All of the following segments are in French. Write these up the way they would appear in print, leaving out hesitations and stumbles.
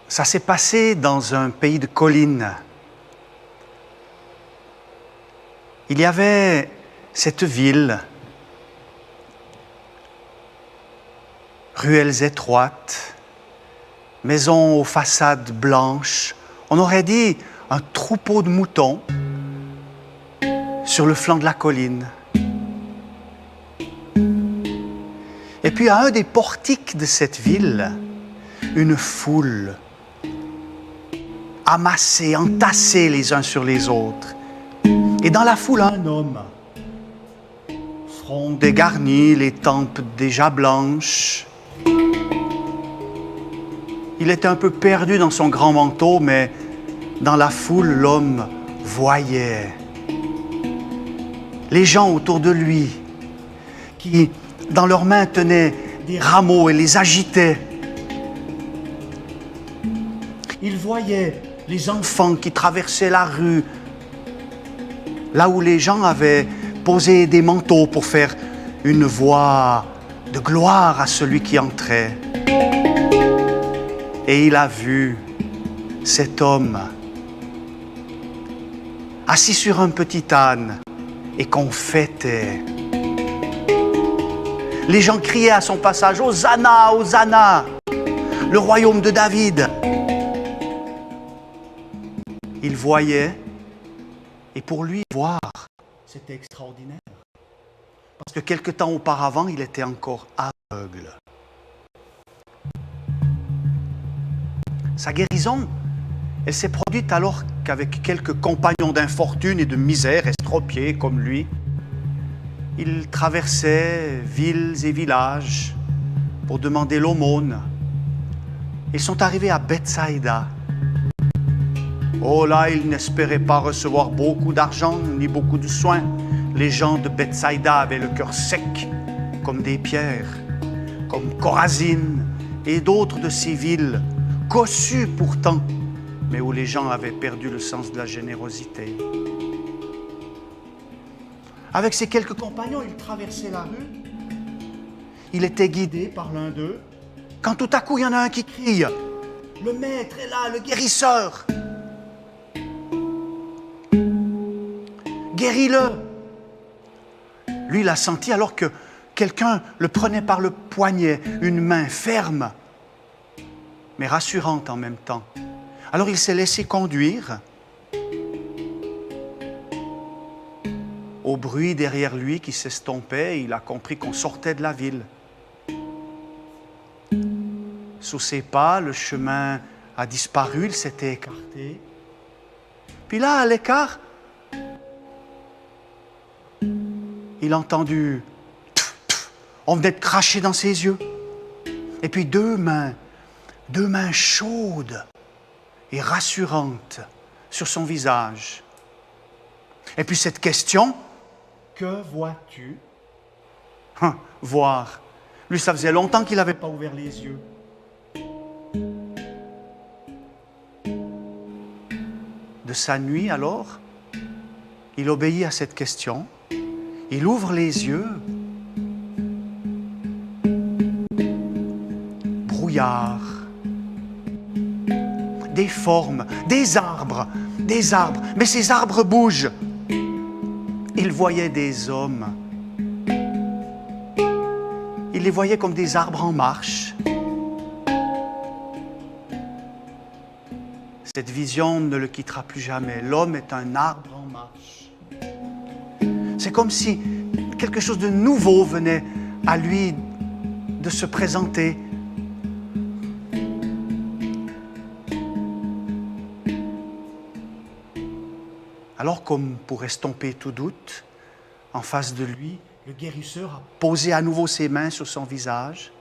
Ça s'est passé dans un pays de collines. Il y avait cette ville, ruelles étroites, maisons aux façades blanches, on aurait dit un troupeau de moutons sur le flanc de la colline. Et puis à un des portiques de cette ville, une foule, amassés, entassés les uns sur les autres. Et dans la foule, un homme, front dégarni, les tempes déjà blanches. Il était un peu perdu dans son grand manteau, mais dans la foule, l'homme voyait les gens autour de lui qui, dans leurs mains, tenaient des rameaux et les agitaient. Il voyait les enfants qui traversaient la rue, là où les gens avaient posé des manteaux pour faire une voix de gloire à celui qui entrait. Et il a vu cet homme assis sur un petit âne et qu'on fêtait. Les gens criaient à son passage « Hosanna, Hosanna !» le royaume de David. Il voyait, et pour lui, voir, c'était extraordinaire. Parce que quelque temps auparavant, il était encore aveugle. Sa guérison, elle s'est produite alors qu'avec quelques compagnons d'infortune et de misère, estropiés comme lui, il traversait villes et villages pour demander l'aumône. Ils sont arrivés à Bethsaïda. Oh là, ils n'espéraient pas recevoir beaucoup d'argent ni beaucoup de soins. Les gens de Bethsaïda avaient le cœur sec comme des pierres, comme Chorazine et d'autres de ces villes, cossues pourtant, mais où les gens avaient perdu le sens de la générosité. Avec ses quelques compagnons, il traversait la rue. Il était guidé par l'un d'eux, quand tout à coup, il y en a un qui crie « Le maître est là, le guérisseur !» Guéris-le. Lui, il a senti alors que quelqu'un le prenait par le poignet, une main ferme, mais rassurante en même temps. Alors il s'est laissé conduire. Au bruit derrière lui qui s'estompait, il a compris qu'on sortait de la ville. Sous ses pas, le chemin a disparu, il s'était écarté. Puis là, à l'écart, il a entendu « On venait de cracher dans ses yeux. » Et puis deux mains chaudes et rassurantes sur son visage. Et puis cette question « Que vois-tu » Voir. Lui, ça faisait longtemps qu'il n'avait pas ouvert les yeux. De sa nuit, alors, il obéit à cette question. Il ouvre les yeux. Brouillard. Des formes, des arbres. Mais ces arbres bougent. Il voyait des hommes. Il les voyait comme des arbres en marche. Cette vision ne le quittera plus jamais. L'homme est un arbre en marche. C'est comme si quelque chose de nouveau venait à lui de se présenter. Alors, comme pour estomper tout doute, en face de lui, le guérisseur a posé à nouveau ses mains sur son visage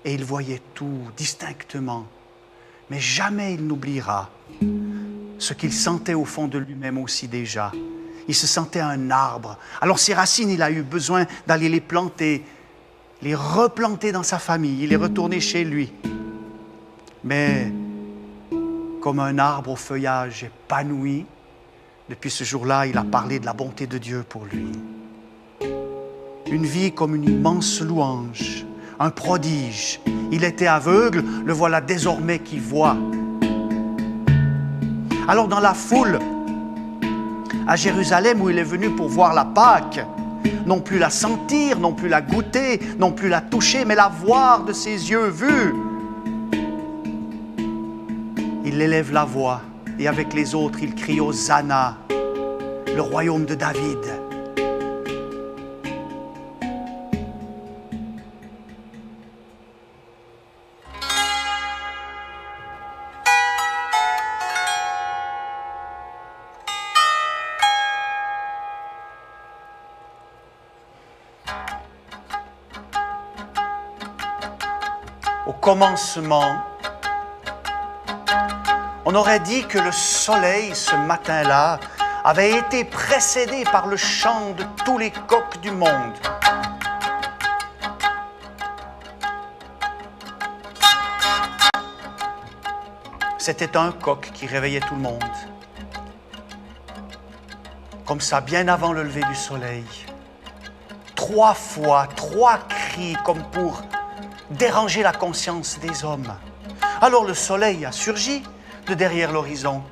et il voyait tout distinctement. Mais jamais il n'oubliera ce qu'il sentait au fond de lui-même aussi déjà. Il se sentait un arbre. Alors ses racines, il a eu besoin d'aller les planter, les replanter dans sa famille. Il est retourné chez lui. Mais comme un arbre au feuillage épanoui, depuis ce jour-là, il a parlé de la bonté de Dieu pour lui. Une vie comme une immense louange un prodige. Il était aveugle, le voilà désormais qui voit. Alors dans la foule, à Jérusalem où il est venu pour voir la Pâque, non plus la sentir, non plus la goûter, non plus la toucher, mais la voir de ses yeux vus, il élève la voix et avec les autres il crie Hosanna, le royaume de David. Au commencement, on aurait dit que le soleil, ce matin-là, avait été précédé par le chant de tous les coqs du monde. C'était un coq qui réveillait tout le monde. Comme ça, bien avant le lever du soleil. 3 fois, 3 cris comme pour déranger la conscience des hommes. Alors le soleil a surgi de derrière l'horizon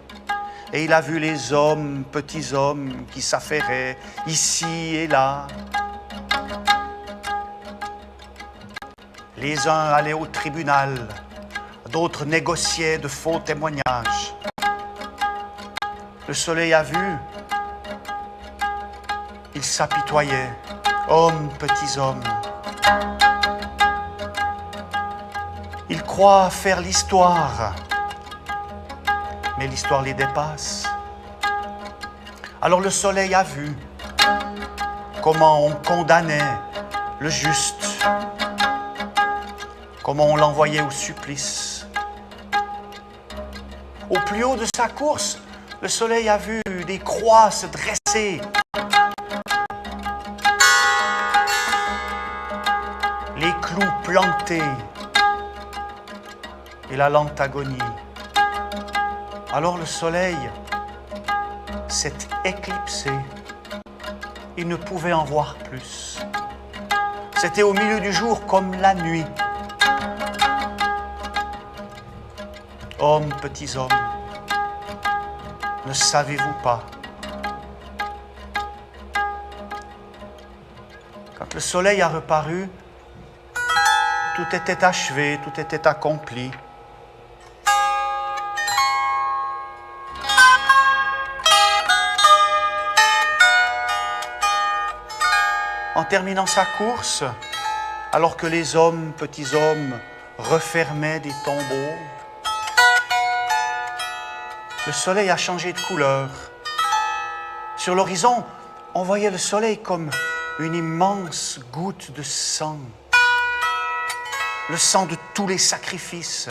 et il a vu les hommes, petits hommes, qui s'affairaient ici et là. Les uns allaient au tribunal, d'autres négociaient de faux témoignages. Le soleil a vu, il s'apitoyait, hommes, petits hommes. Ils croient faire l'histoire, mais l'histoire les dépasse. Alors le soleil a vu comment on condamnait le juste, comment on l'envoyait au supplice. Au plus haut de sa course, le soleil a vu des croix se dresser. Les clous plantés et la lente agonie. Alors le soleil s'est éclipsé. Il ne pouvait en voir plus. C'était au milieu du jour comme la nuit. Hommes, petits hommes, ne savez-vous pas? Quand le soleil a reparu, tout était achevé, tout était accompli. En terminant sa course, alors que les hommes, petits hommes, refermaient des tombeaux, le soleil a changé de couleur. Sur l'horizon, on voyait le soleil comme une immense goutte de sang. Le sang de tous les sacrifices.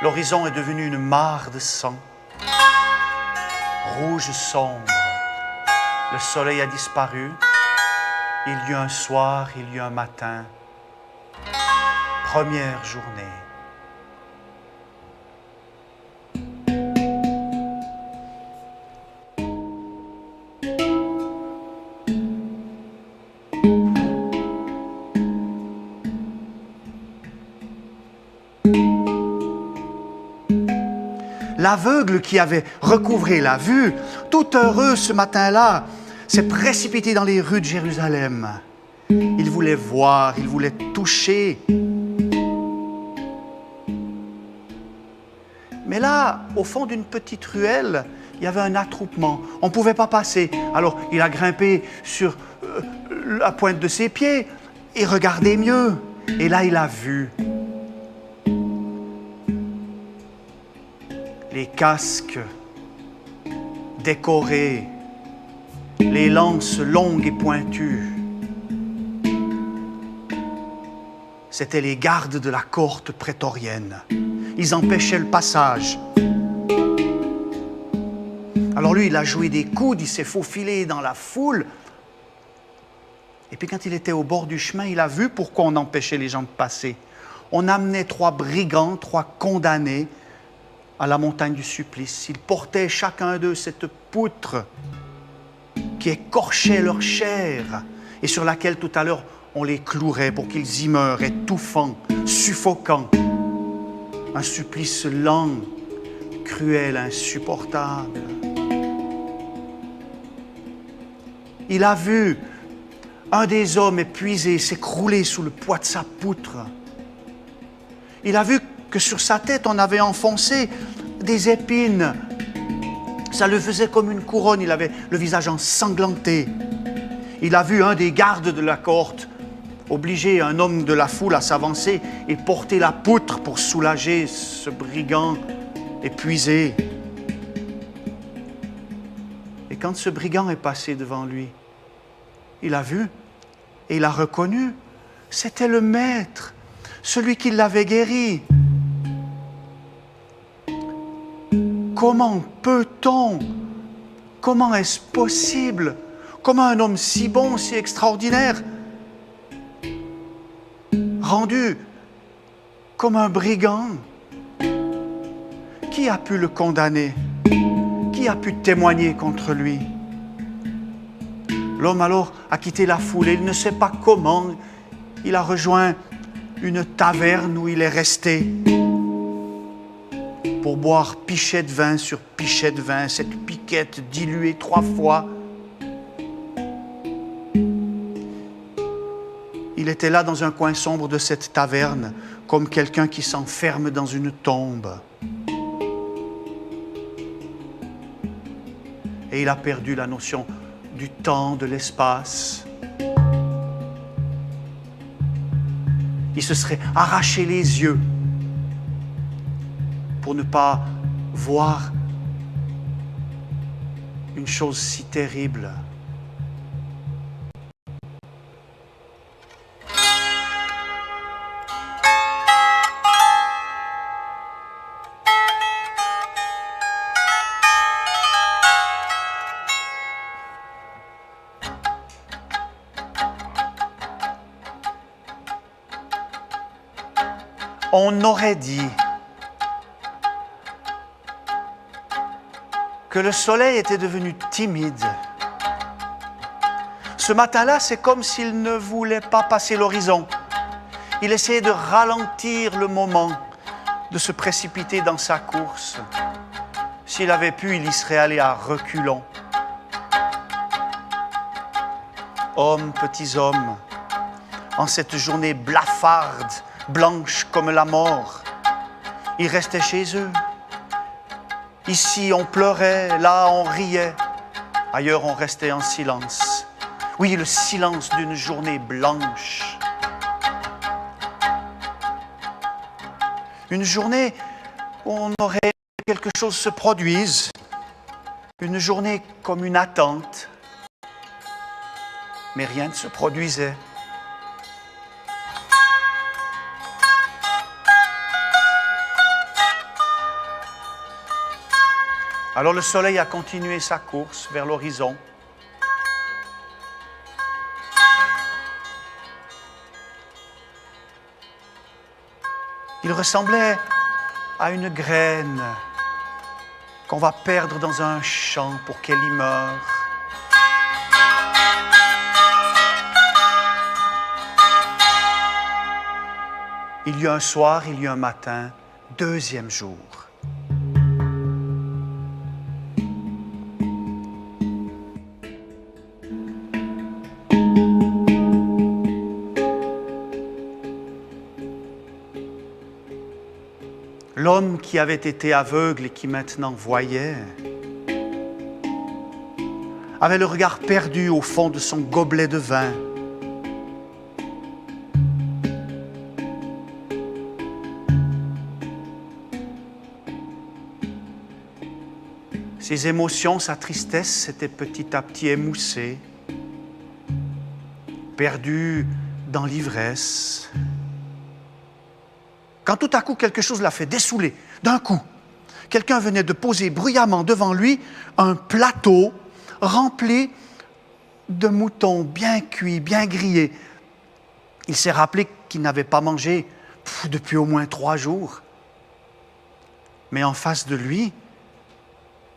L'horizon est devenu une mare de sang, rouge sombre. Le soleil a disparu. Il y eut un soir, il y eut un matin. Première journée. L'aveugle qui avait recouvré la vue, tout heureux ce matin-là, s'est précipité dans les rues de Jérusalem. Il voulait voir, il voulait toucher. Mais là, au fond d'une petite ruelle, il y avait un attroupement. On ne pouvait pas passer. Alors, il a grimpé sur la pointe de ses pieds et regardé mieux. Et là, il a vu les casques décorés, les lances longues et pointues. C'étaient les gardes de la cohorte prétorienne. Ils empêchaient le passage. Alors lui, il a joué des coudes, il s'est faufilé dans la foule. Et puis quand il était au bord du chemin, il a vu pourquoi on empêchait les gens de passer. on amenait 3 brigands, 3 condamnés à la montagne du supplice. Ils portaient chacun d'eux cette poutre qui écorchait leur chair et sur laquelle tout à l'heure on les clouerait pour qu'ils y meurent, étouffants, suffocants. Un supplice lent, cruel, insupportable. Il a vu un des hommes épuisé s'écrouler sous le poids de sa poutre. Il a vu que sur sa tête, on avait enfoncé des épines. Ça le faisait comme une couronne. Il avait le visage ensanglanté. Il a vu un des gardes de la cohorte obliger un homme de la foule à s'avancer et porter la poutre pour soulager ce brigand épuisé. Et quand ce brigand est passé devant lui, il a vu et il a reconnu, c'était le maître, celui qui l'avait guéri. Comment peut-on, comment est-ce possible, comment un homme si bon, si extraordinaire, rendu comme un brigand, qui a pu le condamner? Qui a pu témoigner contre lui? L'homme alors a quitté la foule et il ne sait pas comment. Il a rejoint une taverne où il est resté pour boire pichet de vin sur pichet de vin, cette piquette diluée 3 fois. Il était là dans un coin sombre de cette taverne, comme quelqu'un qui s'enferme dans une tombe. Et il a perdu la notion du temps, de l'espace. Il se serait arraché les yeux pour ne pas voir une chose si terrible. On aurait dit que le soleil était devenu timide. Ce matin-là, c'est comme s'il ne voulait pas passer l'horizon. Il essayait de ralentir le moment, de se précipiter dans sa course. S'il avait pu, il y serait allé à reculons. Hommes, petits hommes, en cette journée blafarde, blanche comme la mort, ils restaient chez eux. Ici, on pleurait, là, on riait. Ailleurs, on restait en silence. Oui, le silence d'une journée blanche. Une journée où on aurait aimé que quelque chose se produise. Une journée comme une attente. Mais rien ne se produisait. Alors le soleil a continué sa course vers l'horizon. Il ressemblait à une graine qu'on va perdre dans un champ pour qu'elle y meure. Il y eut un soir, il y eut un matin, 2e jour. L'homme qui avait été aveugle et qui maintenant voyait avait le regard perdu au fond de son gobelet de vin. Ses émotions, sa tristesse s'étaient petit à petit émoussées, perdues dans l'ivresse. Quand tout à coup, quelque chose l'a fait dessouler, d'un coup, quelqu'un venait de poser bruyamment devant lui un plateau rempli de moutons bien cuits, bien grillés. Il s'est rappelé qu'il n'avait pas mangé depuis au moins 3 jours. Mais en face de lui,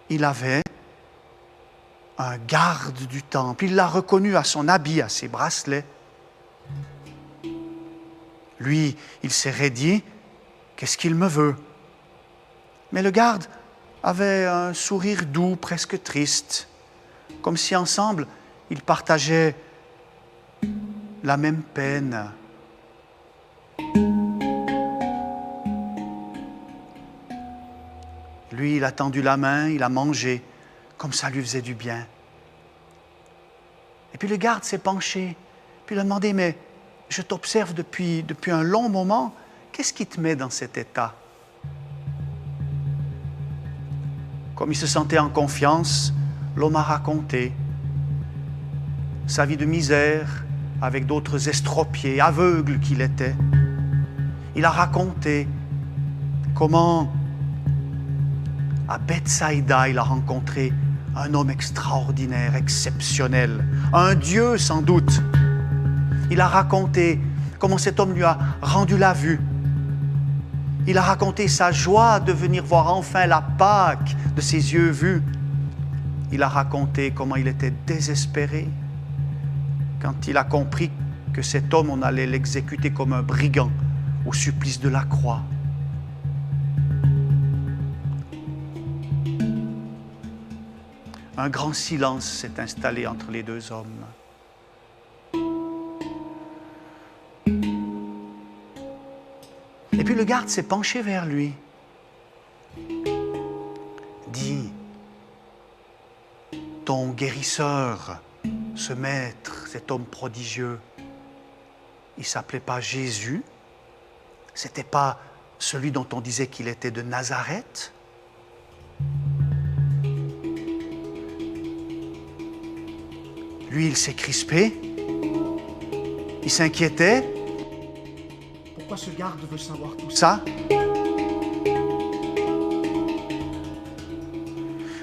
il avait un garde du temple. Il l'a reconnu à son habit, à ses bracelets. Lui, il s'est raidi. Qu'est-ce qu'il me veut? Mais le garde avait un sourire doux, presque triste, comme si ensemble, ils partageaient la même peine. Lui, il a tendu la main, il a mangé, comme ça lui faisait du bien. Et puis le garde s'est penché, puis il a demandé, mais je t'observe depuis un long moment, qu'est-ce qui te met dans cet état? Comme il se sentait en confiance, l'homme a raconté sa vie de misère avec d'autres estropiés, aveugles qu'il était. Il a raconté comment à Bethsaïda, il a rencontré un homme extraordinaire, exceptionnel, un Dieu sans doute. Il a raconté comment cet homme lui a rendu la vue. Il a raconté sa joie de venir voir enfin la Pâque de ses yeux vus. Il a raconté comment il était désespéré quand il a compris que cet homme, on allait l'exécuter comme un brigand au supplice de la croix. Un grand silence s'est installé entre les deux hommes. Et puis le garde s'est penché vers lui. Dit, ton guérisseur, ce maître, cet homme prodigieux, il ne s'appelait pas Jésus? C'était pas celui dont on disait qu'il était de Nazareth? Lui, il s'est crispé, il s'inquiétait. Pourquoi ce garde veut savoir tout ça?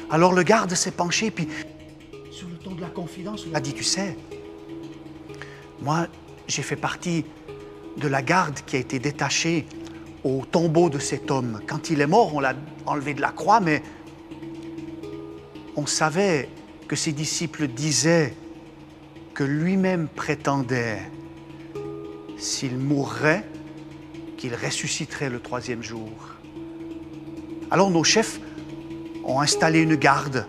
Alors le garde s'est penché, puis sur le ton de la confidence, il a dit, tu sais, moi, j'ai fait partie de la garde qui a été détachée au tombeau de cet homme. Quand il est mort, on l'a enlevé de la croix, mais on savait que ses disciples disaient que lui-même prétendait, s'il mourrait, qu'il ressusciterait le 3e jour. Alors nos chefs ont installé une garde,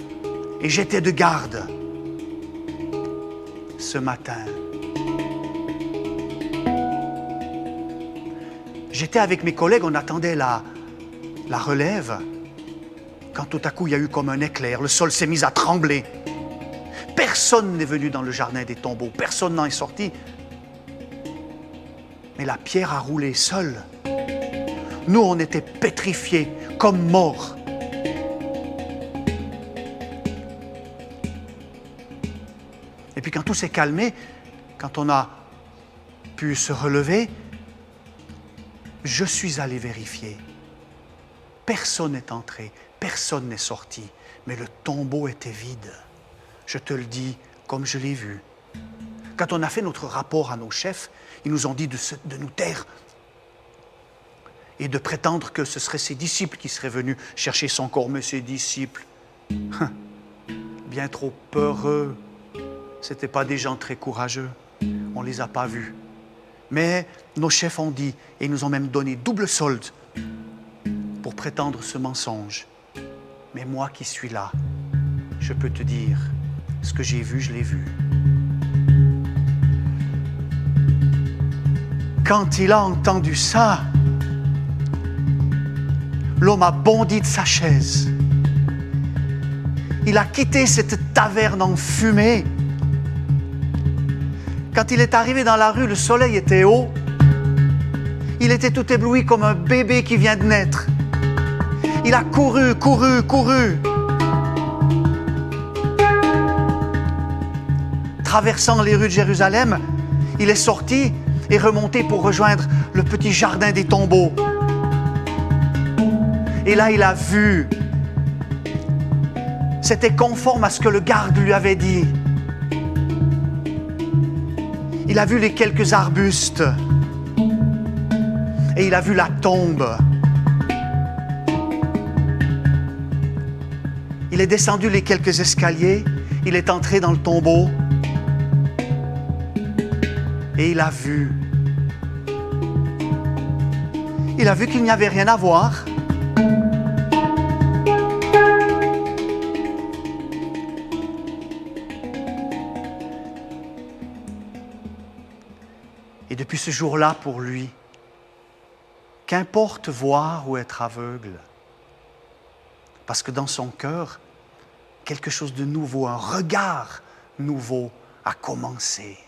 et j'étais de garde ce matin. J'étais avec mes collègues, on attendait la relève, quand tout à coup il y a eu comme un éclair, le sol s'est mis à trembler. Personne n'est venu dans le jardin des tombeaux, personne n'en est sorti. Mais la pierre a roulé seule. Nous, on était pétrifiés, comme morts. Et puis quand tout s'est calmé, quand on a pu se relever, je suis allé vérifier. Personne n'est entré, personne n'est sorti, mais le tombeau était vide. Je te le dis comme je l'ai vu. Quand on a fait notre rapport à nos chefs, ils nous ont dit de nous taire et de prétendre que ce seraient ses disciples qui seraient venus chercher son corps. Mais ses disciples, bien trop peureux, ce n'étaient pas des gens très courageux. On ne les a pas vus. Mais nos chefs ont dit, et ils nous ont même donné double solde pour prétendre ce mensonge. Mais moi qui suis là, je peux te dire, ce que j'ai vu, je l'ai vu. Quand il a entendu ça, l'homme a bondi de sa chaise. Il a quitté cette taverne enfumée. Quand il est arrivé dans la rue, le soleil était haut. Il était tout ébloui comme un bébé qui vient de naître. Il a couru. Traversant les rues de Jérusalem, il est sorti et remonté pour rejoindre le petit jardin des tombeaux. Et là, il a vu. C'était conforme à ce que le garde lui avait dit. Il a vu les quelques arbustes. et il a vu la tombe. Il est descendu les quelques escaliers, il est entré dans le tombeau et il a vu. Il a vu qu'il n'y avait rien à voir. Et depuis ce jour-là, pour lui, qu'importe voir ou être aveugle, parce que dans son cœur, quelque chose de nouveau, un regard nouveau a commencé.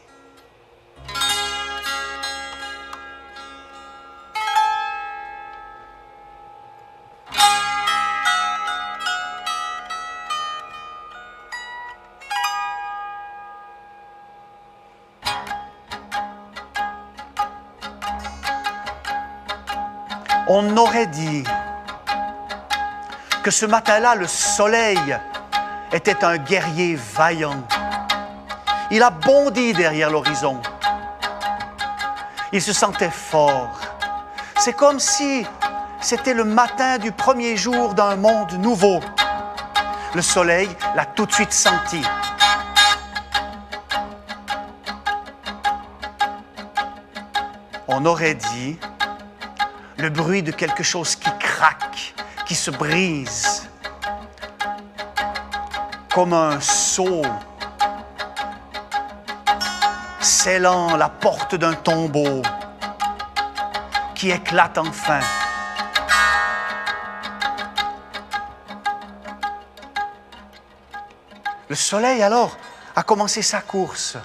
On aurait dit que ce matin-là, le soleil était un guerrier vaillant. Il a bondi derrière l'horizon. Il se sentait fort. C'est comme si c'était le matin du premier jour d'un monde nouveau. Le soleil l'a tout de suite senti. On aurait dit le bruit de quelque chose qui craque, qui se brise, comme un seau scellant la porte d'un tombeau qui éclate enfin. Le soleil alors a commencé sa course,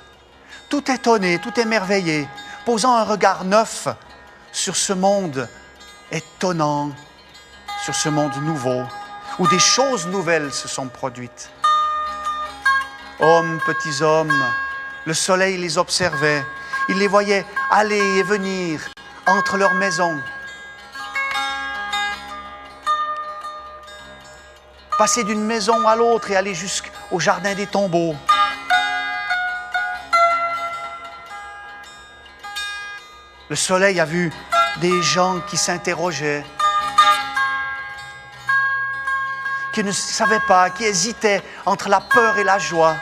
tout étonné, tout émerveillé, posant un regard neuf sur ce monde étonnant, sur ce monde nouveau, où des choses nouvelles se sont produites. Hommes, petits hommes, le soleil les observait. Il les voyait aller et venir entre leurs maisons, passer d'une maison à l'autre et aller jusqu'au jardin des tombeaux. Le soleil a vu des gens qui s'interrogeaient, qui ne savaient pas, qui hésitaient entre la peur et la joie.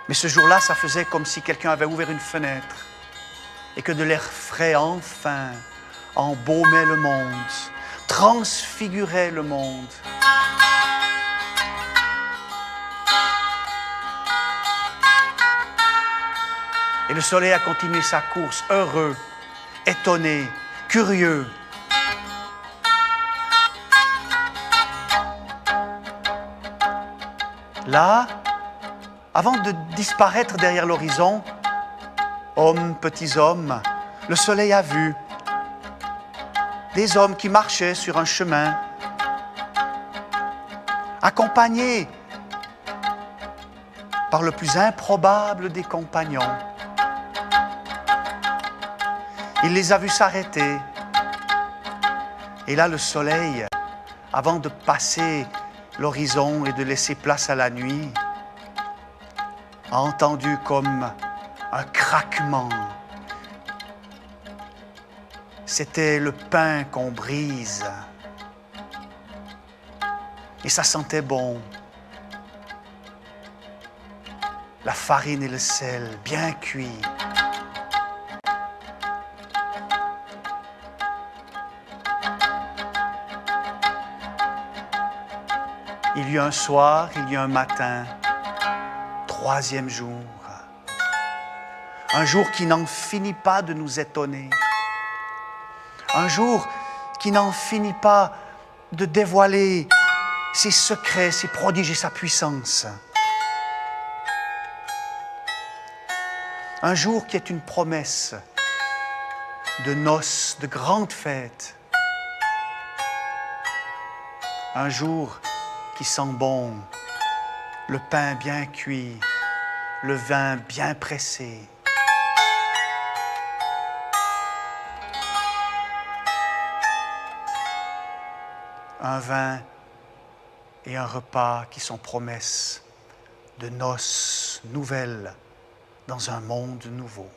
Mais ce jour-là, ça faisait comme si quelqu'un avait ouvert une fenêtre et que de l'air frais enfin embaumait le monde, transfigurait le monde. Et le soleil a continué sa course, heureux, étonné, curieux. Là, avant de disparaître derrière l'horizon, hommes, petits hommes, le soleil a vu des hommes qui marchaient sur un chemin, accompagnés par le plus improbable des compagnons. Il les a vus s'arrêter. Et là, le soleil, avant de passer l'horizon et de laisser place à la nuit, a entendu comme un craquement. C'était le pain qu'on brise. Et ça sentait bon. La farine et le sel bien cuits. Il y eut un soir, il y eut un matin, troisième jour. Un jour qui n'en finit pas de nous étonner. Un jour qui n'en finit pas de dévoiler ses secrets, ses prodiges et sa puissance. Un jour qui est une promesse de noces, de grandes fêtes. Un jour qui sent bon, le pain bien cuit, le vin bien pressé. Un vin et un repas qui sont promesses de noces nouvelles dans un monde nouveau.